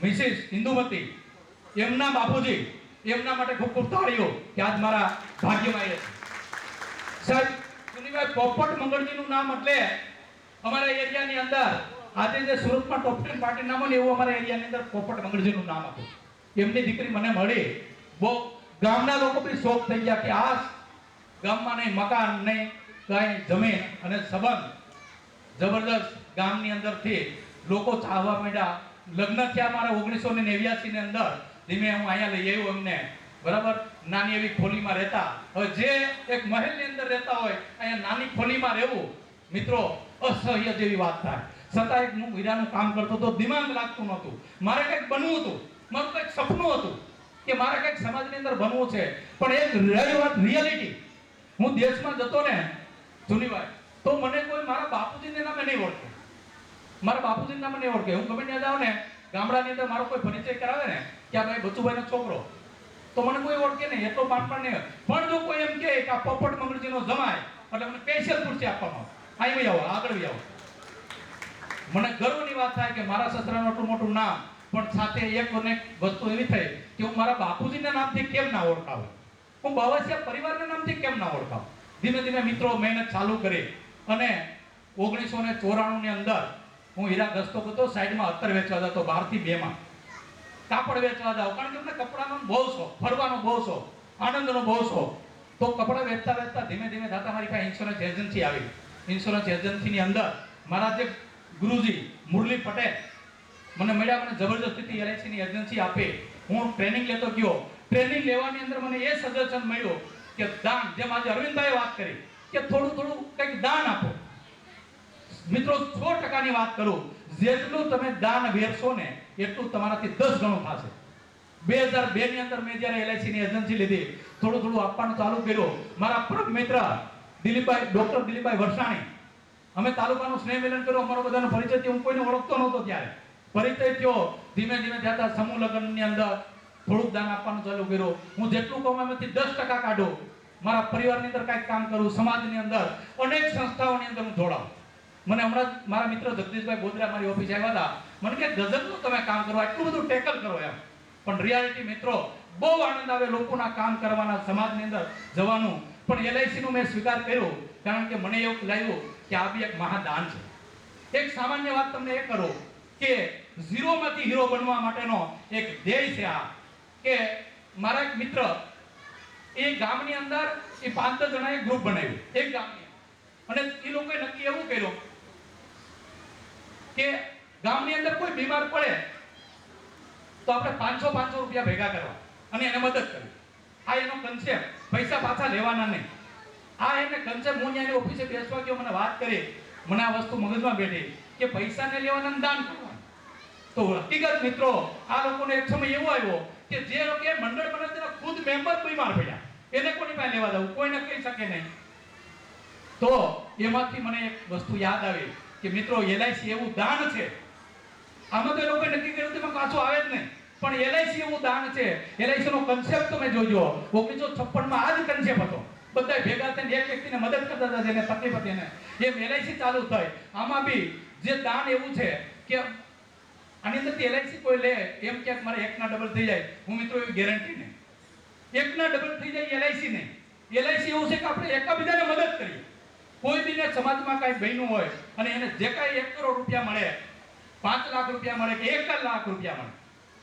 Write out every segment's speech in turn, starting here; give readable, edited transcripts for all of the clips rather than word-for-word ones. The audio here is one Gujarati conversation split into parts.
મિસિસ ઇન્દુમતી, એમના બાપુજી, એમના માટે ખૂબ ખૂબ તાળીઓ કે આજ મારા ભાગ્યમાં એ સાહેબ. સુનીભાઈ પોપટ મંગળજીનું નામ એટલે અમારા એરિયાની અંદર આજે જે સુરતમાં ટોપ 10 પાર્ટી નામ હોય એવું અમારા એરિયાની અંદર પોપટ મંગળજીનું નામ હતું. એમની દીકરી મને મળી, બહુ ગામના લોકો બી શોખ થઈ ગયા કે આ ગામમાં નહીં મકાન નહીં કાંઈ જમીન અને સંબંધ જબરદસ્ત ગામની અંદરથી લોકો ચાહવા માંડ્યા. લગ્ન થયા મારા 1989 ની અંદર. ધીમે હું અહીંયા લઈ આવ્યો એમને, બરાબર. નાની એવી ખોલીમાં રહેતા. હવે જે એક મહેલની અંદર રહેતા હોય અહીંયા નાની ખોલીમાં રહેવું મિત્રો અસહ્ય જેવી વાત થાય. છતાં એક હું હીરાનું કામ કરતો તો દિમાગ લાગતું નહોતું. મારે કંઈક બનવું હતું, મારું કંઈક સપનું હતું કે મારે કંઈક સમાજની અંદર બનવું છે. પણ એક રહી વાત રિયાલિટી, હું દેશમાં જતો ને જુનીભાઈ, તો મને કોઈ મારા બાપુજીના નામે નહીં ઓળખે. મારા બાપુજીના નામે નહીં ઓળખે. હું ગમે ત્યાં જાઉં ને ગામડાની અંદર મારો કોઈ પરિચય કરાવે ને કે આ ભાઈ બચુભાઈનો છોકરો, તો મને કોઈ ઓળખે નહીં, એટલો બાળપણ નહીં. પણ જો કોઈ એમ કહે કે આ પોપટ મંગળજીનો જમાય એટલે મને સ્પેશિયલ ખુરશી આપવામાં આવે, અહીં આવો, આગળ આવો. મને ગર્વની વાત થાય કે મારા સસરાનું આટલું મોટું નામ, પણ સાથે એક વસ્તુ એવી થઈ કે હું મારા બાપુજીના નામથી કેમ ના ઓળખાવું, હું બાવાસિયા પરિવારના નામથી કેમ ના ઓળખાવું. ધીમે ધીમે મિત્રો મહેનત ચાલુ કરી અને 1994 ની અંદર હું હીરા ઘસતો હતો. સાઈડમાં અત્તર વેચવા જતો, 12 થી 2 માં કાપડ વેચવા જાવ, કારણ કે મને કપડાનો બહુ શોખ, ફરવાનો બહુ શોખ, આનંદનો બહુ શોખ. તો કપડા વેચતા વેચતા ધીમે ધીમે થતા મારી પાસે ઇન્સ્યોરન્સ એજન્સી આવી. ઇન્સ્યોરન્સ એજન્સીની અંદર મારા જે ગુરુજી મુરલી પટેલ મને મળ્યા. મને જબરજસ્તીથી એલઆઈસીની એજન્સી આપે. હું ટ્રેનિંગ લેતો ગયો. ટ્રેનિંગ લેવાની અંદર મને એ સજેશન મળ્યું કે દાન, જેમ આજે અરવિંદભાઈએ વાત કરી કે થોડું થોડું કંઈક દાન આપો. મિત્રો 100% ની વાત કરું, જેટલું તમે દાન વેરશો ને એટલું તમારાથી 10 ગણું થશે. 2002 ની અંદર મેં જ્યારે એલઆઈસીની એજન્સી લીધી, થોડું થોડું આપવાનું ચાલુ કર્યું. મારા પરમ મિત્ર દિલીપભાઈ, ડોક્ટર દિલીપભાઈ વરસાણી, અમે તાલુકાનું સ્નેહ મિલન કર્યું. અમારો બધાનો પરિચય થયો. હું કોઈને ઓળખતો નહોતો ત્યારે, પરિચય થયો. ધીમે ધીમે થતા સમૂહ લગ્નની અંદર થોડુંક દાન આપવાનું ચાલુ કર્યું. હું જેટલું કહું એમાંથી 10% કાઢું. મારા પરિવારની અંદર કાંઈક કામ કરું, સમાજની અંદર અનેક સંસ્થાઓની અંદર હું જોડાઉં. મને હમણાં મારા મિત્ર જગદીશભાઈ ગોધરા મારી ઓફિસ આવ્યા હતા. મને કે ગજબનું તમે કામ કરો, આટલું બધું ટેકલ કરો એમ. પણ રિયાલિટી મિત્રો બહુ આનંદ આવે લોકોના કામ કરવાના, સમાજની અંદર જવાનું. પણ એલઆઈસીનું મેં સ્વીકાર કર્યો કારણ કે મને એવું લાગ્યું કે આ બી એક મહાદાન છે. એક સામાન્ય વાત તમને એ કરું કે ઝીરોમાંથી હીરો બનવા માટેનો એક ધ્યેય છે આ, કે મારા એક મિત્ર એ ગામની અંદર એ 5-10 જણાએ ગ્રુપ બનાવ્યું એક ગામની, અને એ લોકોએ નક્કી એવું કર્યું કે ગામની અંદર કોઈ બીમાર પડે તો આપણે 500 રૂપિયા ભેગા કરવા અને એને મદદ કરવી. આ એનો કન્સેપ્ટ, પૈસા પાછા લેવાના નહીં. આ એને કન્સેપ્ટ, હું એની ઓફિસે બેસવા ગયો, મને વાત કરી, મને આ વસ્તુ મગજમાં બેઠી કે પૈસાને લેવાના અને દાન કરવાનું. તો હકીકત મિત્રો આ લોકોને એક સમય એવો આવ્યો કે જે લોકો મંડળ બને તેના ખુદ મેમ્બર બીમાર પડ્યા, એને કોની પાસે લેવા જવું, કોઈને કહી શકે નહીં. તો એમાંથી મને એક વસ્તુ યાદ આવી કે મિત્રો એલઆઈસી એવું દાન છે. આમાં તો એ લોકોએ નક્કી કર્યું તેમાં પાછું આવે જ નહીં, પણ એલઆઈસી એવું દાન છે. એલઆઈસી નો કન્સેપ્ટ તમે જોજો, 1956 માં આ જ કન્સેપ્ટ હતો. બધા ભેગા થઈને એક વ્યક્તિને મદદ કરતા હતા જેને તકલીફ હતી એને. એમ એલઆઈસી ચાલુ થઈ. આમાં બી જે દાન એવું છે કે આની અંદરથી એલઆઈસી કોઈ લે એમ કે મારે 1 ના ડબલ થઈ જાય, હું મિત્રો એવી ગેરંટી નહીં. 1 ના ડબલ થઈ જાય એલઆઈસી નહીં. એલઆઈસી એવું છે કે આપણે એકબીજાને મદદ કરીએ. કોઈ બીને સમાજમાં કાંઈ બન્યું હોય અને એને જે કાંઈ 1 કરોડ રૂપિયા મળે, 5 લાખ રૂપિયા મળે કે 1 લાખ રૂપિયા મળે,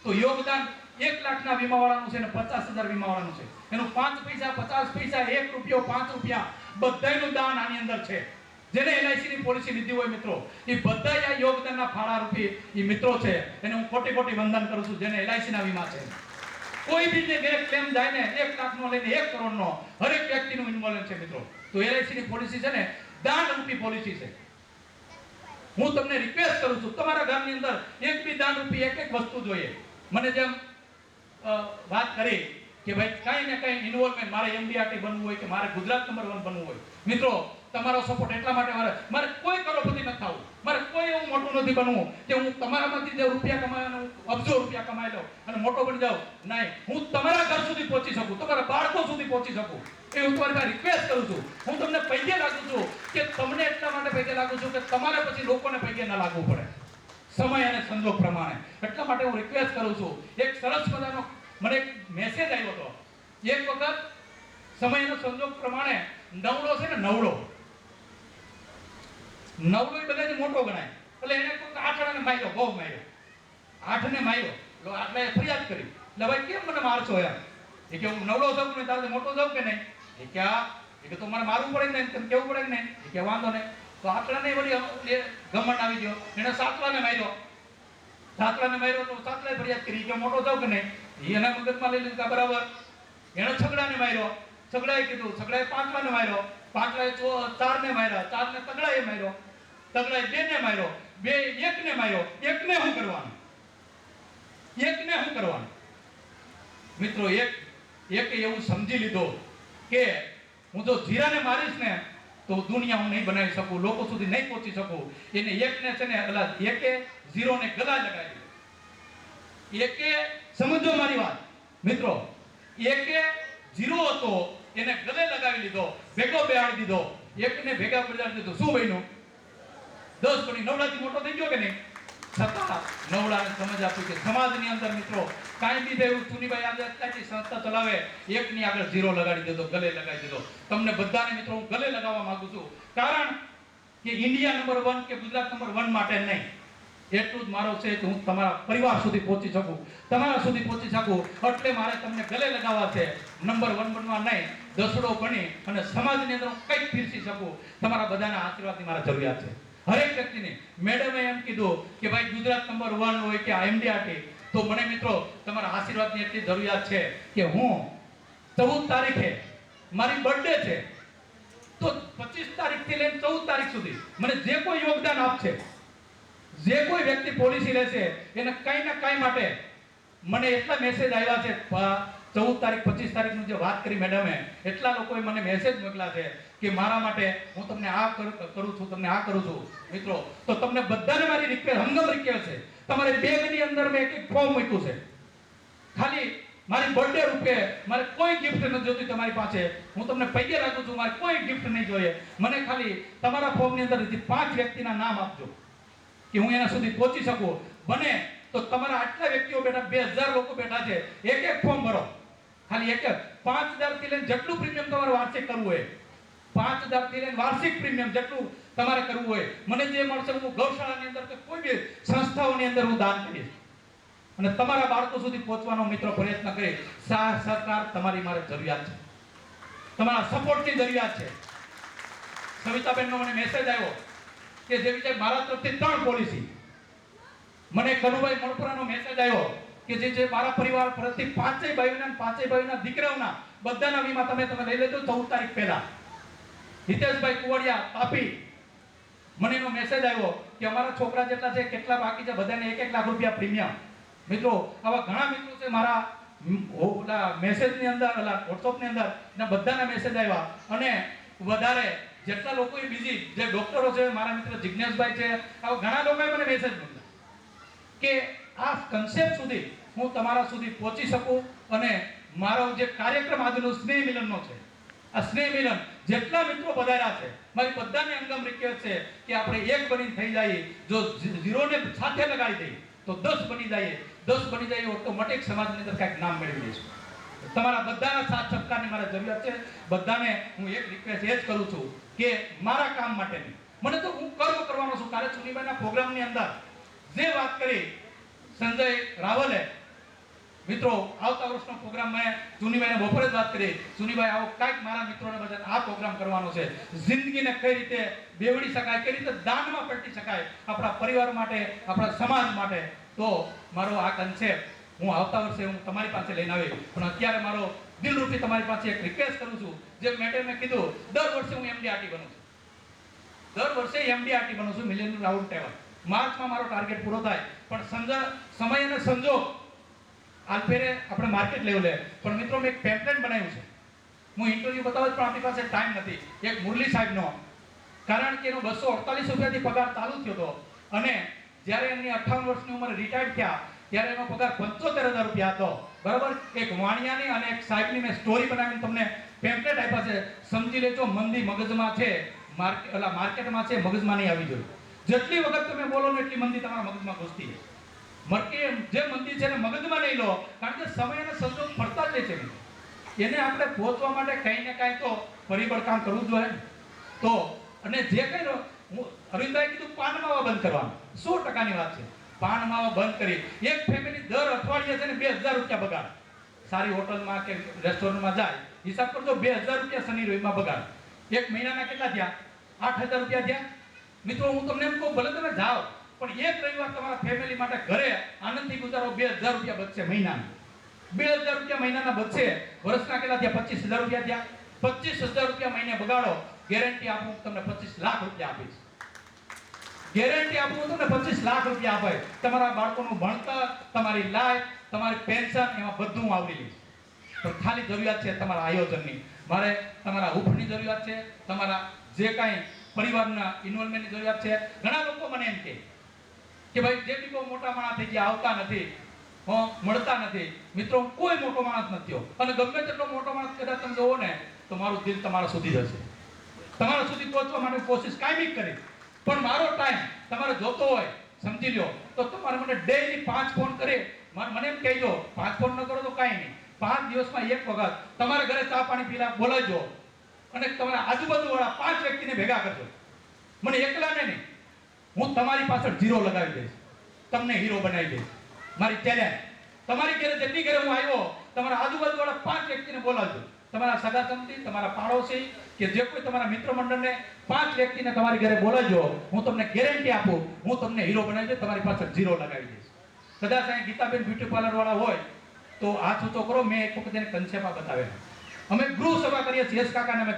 તો યોગદાન 1 લાખના વીમાવાળાનું છે અને 50,000 વીમાવાળાનું છે. એનું 5 પૈસા, 50 પૈસા, 1 રૂપિયો, 5 રૂપિયા બધાયનું દાન આની અંદર છે. જેને એલઆઈસીની પોલિસી લીધી હોય મિત્રો, એ બધા આ યોગદાનના ફાળા રૂપી એ મિત્રો છે. એને હું કોટી કોટી વંદન કરું છું જેને એલઆઈસીના વીમા છે. કોઈ બી જે ક્લેમ જાય ને 1 લાખનો લઈને 1 કરોડનો, હરેક વ્યક્તિનું ઇન્વોલ્વ છે મિત્રો. તો એલઆઈસીની પોલિસી છે ને દાન રૂપી પોલિસી છે. હું તમને રિક્વેસ્ટ કરું છું, તમારા ઘરની અંદર એક બી દાન રૂપી એક વસ્તુ જોઈએ. મને જેમ વાત કરી કે ભાઈ કઈ ને કઈ ઇન્વોલ્વમેન્ટ, મારે એમડીઆરટી બનવું હોય કે મારે ગુજરાત નંબર 1 બનવું હોય, મિત્રો તમારો સપોર્ટ એટલા માટે મારે કોઈ કરોડપતિ ન થવું, મારે કોઈ એવું મોટું નથી બનવું કે હું તમારામાંથી જે રૂપિયા કમાવાનો અબજો રૂપિયા કમાઈ લઉં અને મોટો બની જાઉં. નહીં, હું તમારા ઘર સુધી પહોંચી શકું, તમારા બાળકો સુધી પહોંચી શકું. એ હું તમારી પાસે રિક્વેસ્ટ કરું છું. હું તમને પૈકે લાગુ છું કે તમને એટલા માટે પૈકે લાગુ છું કે તમારે પછી લોકોને પૈકે ન લાગવું પડે. સમય અને સંજોગ પ્રમાણે. એટલા માટે હું રિક્વેસ્ટ કરું છું, એક સરસ મજાનો મને એક મેસેજ આવ્યો હતો. એક વખત સમય અને સંજોગ પ્રમાણે નવડો છે ને, નવડો એ બધાથી મોટો ગણાય. એટલે એને કોઈ આઠને માર્યો, બહુ માર્યો, 8ને માર્યો. એટલે આટલે ફરિયાદ કરી, એટલે ભાઈ કેમ મને મારશો એમ? એ કે હું નવડો છું ને તારે મોટો જાઉં કે નહીં? એ કે આ એ કે તો મને મારવું પડે ને, તમે કેવું પડે ને. એ કે વાંધો નહીં. તો આટલાને વળી ગમણ આવી ગયો, એને 7લાને માર્યો. 7લાને માર્યો તો 7લાએ ફરિયાદ કરી કે મોટો જાઉં કે નહીં? એના મગજમાં લઈ લીધું કે બરાબર. એને 6ને માર્યો, 6એ કીધું, 6એ 5લાને માર્યો, 5લાએ 4ને માર્યા, 4ને તગડાએ માર્યો, તગડાએ 2ને માર્યો, 2 1ને માર્યો. 1ને શું કરવાનું? 1ને શું કરવાનું? મિત્રો એક એવું સમજી લીધો કે હું જો જીરાને મારીશ ને તો દુનિયા હું નહીં બનાવી શકું, લોકો સુધી નહીં પહોંચી શકું. એને 1ને છે ને એકે 0ને ગલા લગાવી દીધો. એકે સમજો મારી વાત મિત્રો, એકે 0 હતો એને ગલે લગાવી લીધો, ભેગો બેહાડી દીધો. 1ને ભેગા બેહાડી દીધો. શું બન્યું? 10 બની. નવડાથી મોટો થઈ ગયો કે નહીં? છતાં નવડાને સમજ આપી કે સમાજની અંદર મિત્રો કાંઈ બી થયું, ચુનીભાઈ આજે અત્યારથી સંસ્થા ચલાવે, 1ની આગળ 0 લગાડી દીધો, ગલે લગાડી દીધો. તમને બધાને મિત્રો હું ગલે લગાવવા માંગુ છું, કારણ કે ઇન્ડિયા નંબર 1 કે ગુજરાત નંબર 1 માટે નહીં, એટલું જ મારો છે કે હું તમારા પરિવાર સુધી પહોંચી શકું, તમારા સુધી પહોંચી શકું. એટલે મારે તમને ગલે લગાવવા છે, નંબર 1 બનવા નહીં, દસડો બની અને સમાજની અંદર હું કંઈક પીરસી શકું. તમારા બધાના આશીર્વાદની મારે જરૂરિયાત છે. હરેક વ્યક્તિને મેડમે એમ કીધું કે ભાઈ ગુજરાત નંબર 1 હોય કે એમડીઆરટી, તો મને મિત્રો તમારા આશીર્વાદની એટલી જરૂરિયાત છે કે હું 14 તારીખે મારી બર્થડે છે, તો 25 તારીખથી લઈને 14 તારીખ સુધી મને જે કોઈ યોગદાન આપશે, જે કોઈ વ્યક્તિ પોલિસી લેશે, એને કઈ ના કઈ માટે મને એટલા મેસેજ આવ્યા છે. 14 તારીખ 25 તારીખનું જે વાત કરી મેડમે, એટલા લોકોએ મને મેસેજ મોકલ્યા છે કે મારા માટે હું તમને આ કરું છું, તમને આ કરું છું. મિત્રો તો તમને બધાને મારી રિક્વેસ્ટ, હંગમ રિક્વેસ્ટ છે, તમારે બેગની અંદર મેં એક ફોર્મ મૂક્યું છે. ખાલી મારી બર્થડે રૂપે મારે કોઈ ગિફ્ટ નથી જોતી તમારી પાસે, હું તમને પૈયે રાખું છું, મારે કોઈ ગિફ્ટ નહીં જોઈએ. મને ખાલી તમારા ફોર્મની અંદર 5 વ્યક્તિના નામ આપજો કે હું એના સુધી પહોંચી શકું. બને તો તમારા આટલા વ્યક્તિઓ બેઠા, 2000 લોકો બેઠા છે, એક ફોર્મ ભરો. ખાલી એક 5000 થી લઈને જેટલું પ્રીમિયમ તમારે વાર્ષિક કરવું હોય, 5000 થી લઈને વાર્ષિક પ્રીમિયમ જેટલું તમારે કરવું હોય, મને જે મળશે હું ગૌશાળાની અંદર કે કોઈ બી સંસ્થાઓની અંદર હું દાન કરીશ. અને તમારા બાળકો સુધી પહોંચવાનો મિત્રો પ્રયત્ન કરીશ. સરકાર તમારી મારે જરૂરિયાત છે, તમારા સપોર્ટની જરૂરિયાત છે. સવિતાબેનનો મને મેસેજ આવ્યો કે જે વિશે મારા તરફથી 3 પોલિસી. મને કનુભાઈ મણપુરાનો મેસેજ આવ્યો કે જે મારા પરિવાર પ્રતિ 5 ભાઈઓના દીકરાઓના બધાના વીમા તમે લઈ લેજો 14 તારીખ પહેલા. હિતેશભાઈ કુવડિયા તાપી, મને એનો મેસેજ આવ્યો કે અમારા છોકરા જેટલા છે, કેટલા બાકી છે, બધાને 1 લાખ રૂપિયા પ્રીમિયમ. મિત્રો આવા ઘણા મિત્રો છે મારા મેસેજની અંદર, વોટ્સઅપની અંદર, એના બધાના મેસેજ આવ્યા. અને વધારે જેટલા લોકો બીજી જે ડોક્ટરો છે, મારા મિત્ર જિજ્ઞેશભાઈ છે, આવા ઘણા લોકોએ મને મેસેજ મોકલ્યા કે આ કન્સેપ્ટ સુધી હું તમારા સુધી પહોંચી શકું. અને મારો જે કાર્યક્રમ આજનો સ્નેહ મિલનનો છે, આ સ્નેહ મિલન જેટલા મિત્રો પધાર્યા છે, મારી બધાને અંગમ રિક્વેસ્ટ છે કે આપણે એક બની થઈ જઈએ. જો 0ને સાથે લગાડી દઈએ તો 10 બની જઈએ, 10 બની જઈએ ઓટોમેટિક સમાજની અંદર કંઈક નામ મેળવી લઈશું. તમારા બધાના સાથ સહકારની મારે જરૂરિયાત છે. બધાને હું એક રિક્વેસ્ટ એ જ કરું છું કે મારા કામ માટેની મને તો હું કર્મ કરવાનો છું. કાલે ચુનીભાઈના પ્રોગ્રામની અંદર જે વાત કરી સંજય રાવલે, મિત્રો આવતા વર્ષનો પ્રોગ્રામ મેં ચુનીભાઈને બપોરે જ વાત કરી, ચુનીભાઈ આવો કાંઈક મારા મિત્રોને બધા આ પ્રોગ્રામ કરવાનો છે. જિંદગીને કઈ રીતે બેવડી શકાય, કઈ રીતે દાનમાં પલટી શકાય આપણા પરિવાર માટે, આપણા સમાજ માટે. તો મારો આ કન્સેપ્ટ હું આવતા વર્ષે હું તમારી પાસે લઈને આવી. પણ અત્યારે મારો દિલરૂપી તમારી પાસે એક રિક્વેસ્ટ કરું છું. જે મેડમે કીધું, દર વર્ષે હું એમડીઆરટી બનું છું, દર વર્ષે એમડીઆરટી બનું છું, મિલિયન રાઉન્ડ ટેબલ. માર્ચમાં મારો ટાર્ગેટ પૂરો થાય, પણ સમય અને સંજોગ આલફેરે આપણે માર્કેટ લેવલે. પણ મિત્રો મેં એક પેમ્પલેટ બનાવ્યું છે, હું ઇન્ટરવ્યુ બતાવું પણ આપણી પાસે ટાઈમ નથી. એક મુરલી સાહેબનો, કારણ કે એનો 248 રૂપિયાથી પગાર ચાલુ થયો હતો, અને જ્યારે એમની 58 વર્ષની ઉંમરે રિટાયર્ડ થયા ત્યારે એનો પગાર 75,000 રૂપિયા હતો. બરાબર. એક વાણિયાની અને એક સાહેબની મેં સ્ટોરી બનાવીને તમને પેમ્પલેટ આપ્યા છે. સમજી લેજો, મંદી મગજમાં છે, માર્કેટમાં છે, મગજમાં નહીં આવી જોઈએ. જેટલી વખત તમે બોલો ને એટલી મંદી તમારા મગજમાં ઘૂસતી મરકી જે મંદી છે ને મગજમાં નહીં લો, કારણ કે સમય અને સંજોગ ફરતા જ રહે છે. એને આપણે પહોંચવા માટે કંઈ ને કાંઈ તો પરિબળ કામ કરવું જોઈએ. તો અને જે કંઈ હું અરવિંદભાઈ કીધું પાન માવા બંધ કરવાનું, 100% વાત છે. પાન માવા બંધ કરી એક ફેમિલી દર અઠવાડિયે છે ને 2000 રૂપિયા બગાડ. સારી હોટલમાં કે રેસ્ટોરન્ટમાં જાય, હિસાબ કરજો 2000 રૂપિયા શનિ રવિમાં બગાડ. એક મહિનાના કેટલા થયા? 8000 રૂપિયા થયા. મિત્રો હું તમને એમ કહું, ભલે તમે જાઓ પણ એક રવિવાર તમારા ફેમિલી માટે ઘરે આનંદથી ગુજારો, 2000 રૂપિયા બચશે મહિનાના. 2000 રૂપિયા મહિનાના બચશે. વર્ષના કેટલા થયા? 25000 રૂપિયા થયા. 25000 રૂપિયા મહિને બગાડો, ગેરંટી આપું તમને 25 લાખ રૂપિયા આપીશ. ગેરંટી આપું તમને 25 લાખ રૂપિયા આપે. તમારા બાળકોનું ભણતર, તમારી લાઈફ, તમારી પેન્શન, એમાં બધું હું આવરી લઈશ. તો ખાલી જરૂરિયાત છે તમારા આયોજનની, મારે તમારા હૂંફની જરૂરિયાત છે, તમારા જે કાંઈ પરિવારના ઇન્વોલ્વમેન્ટની જરૂરિયાત છે. ઘણા લોકો મને એમ કે ભાઈ જે બી બહુ મોટા માણસ થઈ ગયા આવતા નથી, મળતા નથી. મિત્રો કોઈ મોટો માણસ નથી થયો, અને ગમે તેટલો મોટો માણસ કદાચ તમે જોવો ને તો મારું દિલ તમારા સુધી જશે. તમારા સુધી પહોંચવા માટે કોશિશ કાયમી કરીશ. પણ મારો ટાઈમ તમારે જોતો હોય, સમજી લો, તો તમારે મને ડેઈલી 5 ફોન કરે. મને એમ કહેજો, 5 ફોન ન કરો તો કાંઈ નહીં, 5 દિવસમાં એક વખત તમારા ઘરે ચા પાણી પીલા બોલાવજો, અને તમારા આજુબાજુ વાળા 5 વ્યક્તિને ભેગા કરજો. મને એકલાને નહીં, હું તમારી પાછળ ઝીરો લગાવી દઈશ, તમને હીરો બનાવી દઈશ. મારી ચેલેન્જ, તમારી ઘરે જેટલી ઘરે હું આવ્યો, તમારા આજુબાજુ વાળા 5 વ્યક્તિને બોલાવજો. તમારા સગા સંબંધી, તમારા પાડોશી કે જે કોઈ તમારા મિત્ર મંડળને 5 વ્યક્તિને તમારી ઘરે બોલાવજો. હું તમને ગેરંટી આપું, હું તમને હીરો બનાવી દઈશ, તમારી પાછળ ઝીરો લગાવી દઈશ. કદાચ અહીં ગીતાબેન બ્યુટી પાર્લર વાળા હોય તો હાથ ઊંચો કરો. મેં એક વખત એને કન્સેપ્ટ બતાવેલો. અમે ગૃહ સભા કરીએ છીએ, કાકાને અમે